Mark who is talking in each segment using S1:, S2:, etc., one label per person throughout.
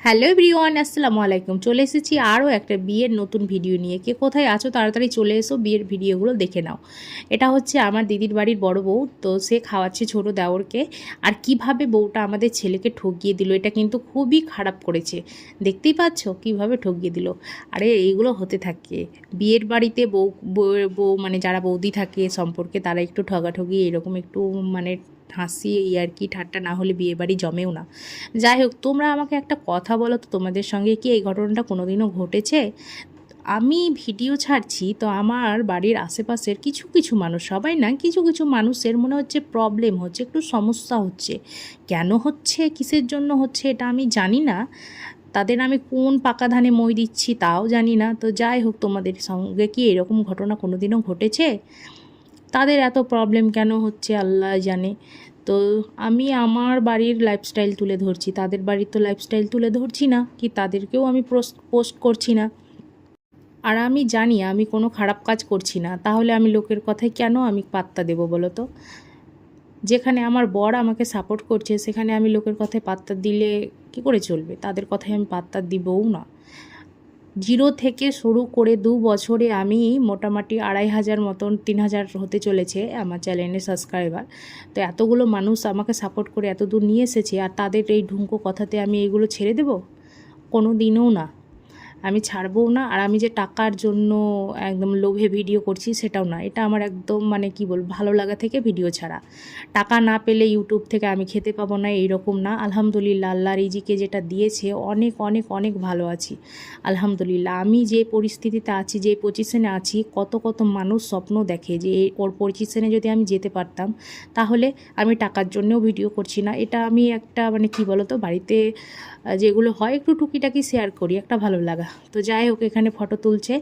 S1: Hello everyone, আসসালামু আলাইকুম। চলে এসেছি আরও একটা বিয়ের নতুন ভিডিও নিয়ে। কে কোথায় আছো তাড়াতাড়ি চলে এসো, বিয়ের ভিডিওগুলো দেখে নাও। এটা হচ্ছে আমার দিদির বাড়ির বড় বউ, তো সে খাওয়াচ্ছে ছোট দেওরকে। আর কিভাবে বউটা আমাদের ছেলেকে ঠকিয়ে দিল, এটা কিন্তু খুবই খারাপ করেছে। দেখতেই পাচ্ছ কিভাবে ঠকিয়ে দিল। আরে এইগুলো হতে থাকে বিয়ের বাড়িতে। বউ মানে যারা বৌদি থাকে সম্পর্কে, তারা একটু ঠগাঠগি এরকম একটু মানে হাসি আর কি ঠাট্টা না হলে বিয়ে বাড়ি জমেও না। যাই হোক, তোমরা আমাকে একটা কথা বলো তো, তোমাদের সঙ্গে কি এই ঘটনাটা কোনোদিনও ঘটেছে? আমি ভিডিও ছাড়ছি তো আমার বাড়ির আশেপাশের কিছু কিছু মানুষ, সবাই না, কিছু কিছু মানুষের মনে হচ্ছে প্রবলেম হচ্ছে, একটু সমস্যা হচ্ছে। কেন হচ্ছে, কিসের জন্য হচ্ছে, এটা আমি জানি না। তাদের আমি কোন পাকা ধানে মই দিচ্ছি তাও জানি না। তো যাই হোক, তোমাদের সঙ্গে কি এরকম ঘটনা কোনোদিনও ঘটেছে? তাদের এত প্রবলেম কেন হচ্ছে আল্লাহ জানে। তো আমি আমার বাড়ির লাইফস্টাইল তুলে ধরছি, তাদের বাড়ির তো লাইফস্টাইল তুলে ধরছি না, কি তাদেরকেও আমি পোস্ট করছি না। আর আমি জানি আমি কোনো খারাপ কাজ করছি না, তাহলে আমি লোকের কথায় কেন আমি পাত্তা দেবো বলো তো? যেখানে আমার বর আমাকে সাপোর্ট করছে সেখানে আমি লোকের কথায় পাত্তা দিলে কী করে চলবে? তাদের কথায় আমি পাত্তা দিবও না। জিরো থেকে শুরু করে 2 বছরে আমি মোটামুটি 2,500 মতন 3,000 হতে চলেছে আমার চ্যানেলের সাবস্ক্রাইবার। তো এতগুলো মানুষ আমাকে সাপোর্ট করে এত দূর নিয়ে এসেছে, আর তাদের এই ঢুঙ্কো কথাতে আমি এইগুলো ছেড়ে দেব? কোনো দিনও না, আমি ছাড়বও না। আর আমি যে টাকার জন্য একদম লোভে ভিডিও করছি সেটাও না। এটা আমার একদম মানে কি বলবো, ভালো লাগা থেকে ভিডিও ছাড়া। টাকা না পেলে ইউটিউব থেকে আমি খেতে পাবো না এইরকম না। আলহামদুলিল্লাহ, আল্লাহ রিজিকে যেটা দিয়েছে অনেক অনেক অনেক ভালো আছি আলহামদুলিল্লাহ। আমি যে পরিস্থিতিতে আছি, যে পজিশনে আছি, কত কত মানুষ স্বপ্ন দেখে যে ওর পজিশনে যদি আমি যেতে পারতাম, তাহলে আমি টাকার জন্যও ভিডিও করছি না। এটা আমি একটা মানে কি বলো তো, বাড়িতে যেগুলো হয় একটু টুকিটাকি শেয়ার করি, একটা ভালো লাগা। তো যাই হোক, এখানে ফটো তুলছে।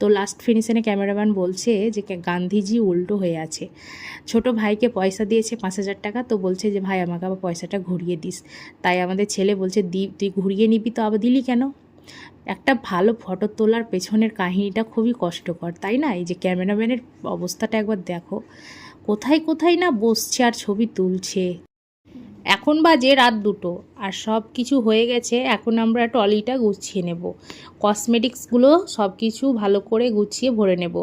S1: তো লাস্ট ফিনিশনে ক্যামেরাম্যান বলছে যে গান্ধীজি উল্টো হয়ে আছে। ছোট ভাইকে পয়সা দিয়েছে 5,000 টাকা, তো বলছে যে ভাই আমাকে আবার পয়সাটা ঘুরিয়ে দিস। তাই আমাদের ছেলে বলছে তুই ঘুরিয়ে নিবি তো আবার দিলি কেন? একটা ভালো ফটো তোলার পেছনের কাহিনীটা খুবই কষ্টকর, তাই না? এই যে ক্যামেরাম্যানের অবস্থাটা একবার দেখো, কোথায় কোথায় না বসছে আর ছবি তুলছে। এখন বাজে রাত 2টো, আর সব কিছু হয়ে গেছে। এখন আমরা ট্রলিটা গুছিয়ে নেব, কসমেটিক্সগুলো সব কিছু ভালো করে গুছিয়ে ভরে নেব।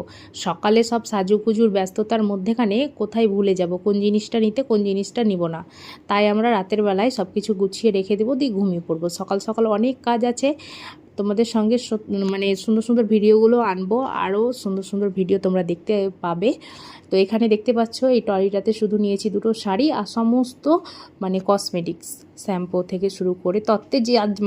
S1: সকালে সব সাজুগুজুর ব্যস্ততার মধ্যেখানে কোথায় ভুলে যাব কোন জিনিসটা নিতে, কোন জিনিসটা নিব না। তাই আমরা রাতের বেলায় সব কিছু গুছিয়ে রেখে দেবো, দিয়ে ঘুমিয়ে পড়বো। সকাল সকাল অনেক কাজ আছে, তোমাদের সঙ্গে মানে সুন্দর সুন্দর ভিডিওগুলো আনবো, আরও সুন্দর সুন্দর ভিডিও তোমরা দেখতে পাবে। তো এখানে দেখতে পাচ্ছ এই ট্রলিটাতে শুধু নিয়েছি 2টো শাড়ি আর সমস্ত মানে কসমেটিক্স, শ্যাম্পু থেকে শুরু করে তত্ত্বে যে আজ